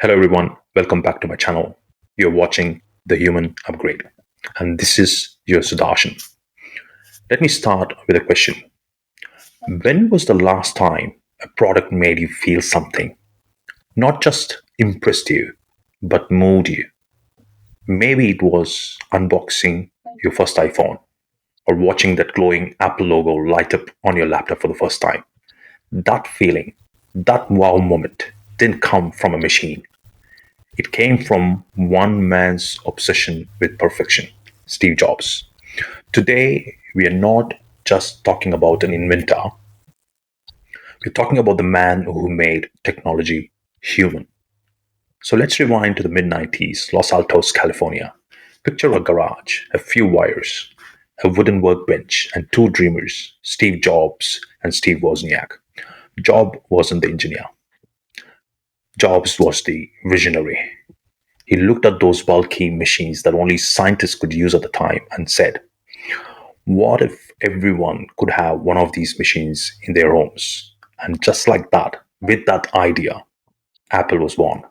Hello, everyone. Welcome back to my channel. You're watching The Human Upgrade, and this is your Sudarshan. Let me start with a question. When was the last time a product made you feel something? Not just impressed you, but moved you. Maybe it was unboxing your first iPhone or watching that glowing Apple logo light up on your laptop for the first time. That feeling, that wow moment, didn't come from a machine. It came from one man's obsession with perfection, Steve Jobs. Today, we are not just talking about an inventor, we're talking about the man who made technology human. So let's rewind to the mid 90s, Los Altos, California. Picture a garage, a few wires, a wooden workbench, and two dreamers, Steve Jobs and Steve Wozniak. Job wasn't the engineer, Jobs was the visionary. He looked at those bulky machines that only scientists could use at the time and said, what if everyone could have one of these machines in their homes? And just like that, with that idea, Apple was born.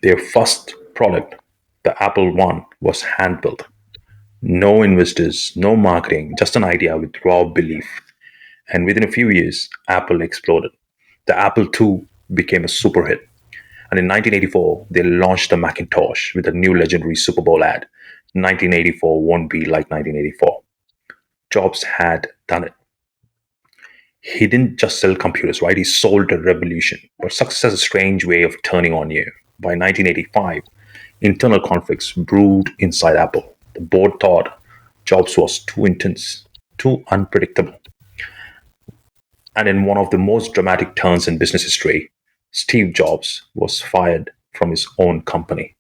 Their first product, the Apple One, was hand built. No investors, no marketing, just an idea with raw belief. And within a few years, Apple exploded. The Apple II became a super hit. And in 1984, they launched the Macintosh with a new legendary Super Bowl ad. 1984 won't be like 1984. Jobs had done it. He didn't just sell computers, right? He sold a revolution. But success has a strange way of turning on you. By 1985, internal conflicts brewed inside Apple. The board thought Jobs was too intense, too unpredictable. And in one of the most dramatic turns in business history, Steve Jobs was fired from his own company.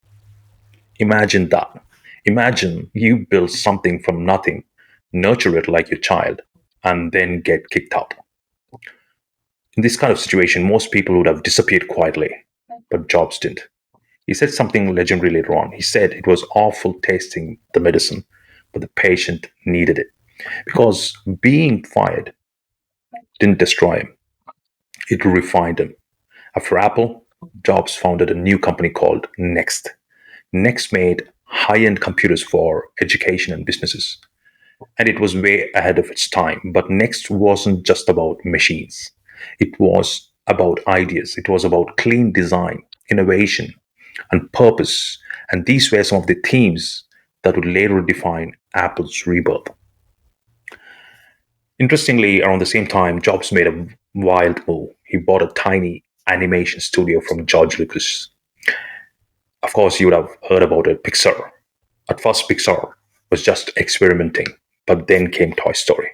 Imagine that. Imagine you build something from nothing, nurture it like your child, and then get kicked out. In this kind of situation, most people would have disappeared quietly, but Jobs didn't. He said something legendary later on. He said it was awful tasting the medicine, but the patient needed it. Because being fired didn't destroy him, it refined him. After Apple, Jobs founded a new company called Next. Next made high end computers for education and businesses. And it was way ahead of its time. But Next wasn't just about machines, it was about ideas, it was about clean design, innovation, and purpose. And these were some of the themes that would later define Apple's rebirth. Interestingly, around the same time, Jobs made a wild move. He bought a tiny animation studio from George Lucas. Of course, you would have heard about it, Pixar. At first, Pixar was just experimenting, but then came Toy Story,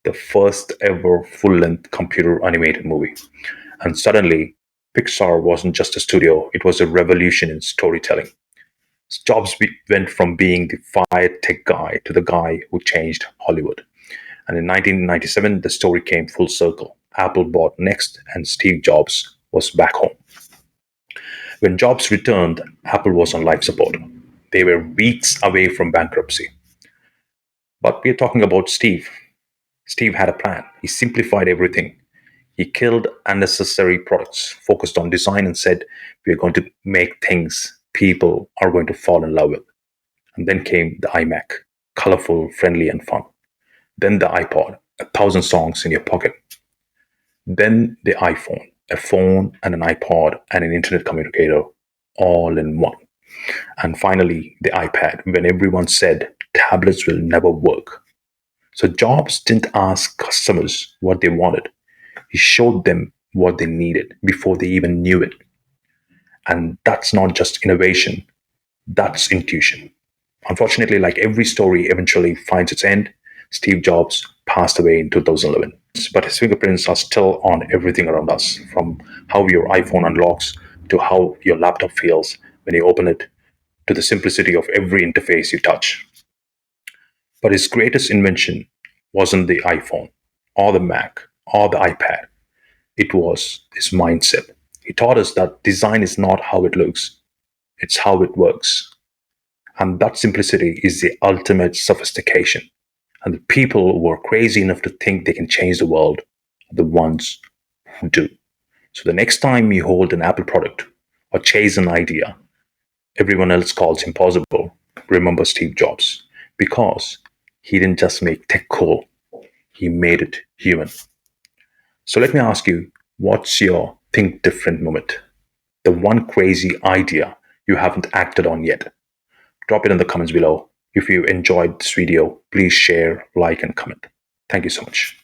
the first ever full length computer animated movie. And suddenly, Pixar wasn't just a studio, it was a revolution in storytelling. Went from being the fired tech guy to the guy who changed Hollywood. And in 1997, the story came full circle. Apple bought Next, and Steve Jobs was back home. When Jobs returned, Apple was on life support. They were weeks away from bankruptcy. But we're talking about Steve. Steve had a plan. He simplified everything. He killed unnecessary products, focused on design, and said, we're going to make things people are going to fall in love with. And then came the iMac, colorful, friendly, and fun. Then the iPod, 1,000 songs in your pocket. Then the iPhone, a phone and an iPod and an internet communicator all in one. And finally, the iPad, when everyone said tablets will never work. So Jobs didn't ask customers what they wanted. He showed them what they needed before they even knew it. And that's not just innovation, that's intuition. Unfortunately, like every story eventually finds its end, Steve Jobs passed away in 2011. But his fingerprints are still on everything around us, from how your iPhone unlocks to how your laptop feels when you open it, to the simplicity of every interface you touch. But his greatest invention wasn't the iPhone or the Mac or the iPad. It was his mindset. He taught us that design is not how it looks, it's how it works. And that simplicity is the ultimate sophistication. And the people who are crazy enough to think they can change the world are the ones who do. So the next time you hold an Apple product, or chase an idea everyone else calls impossible, remember Steve Jobs. Because he didn't just make tech cool, he made it human. So let me ask you, what's your think different moment? The one crazy idea you haven't acted on yet? Drop it in the comments below. If you enjoyed this video, please share, like, and comment. Thank you so much.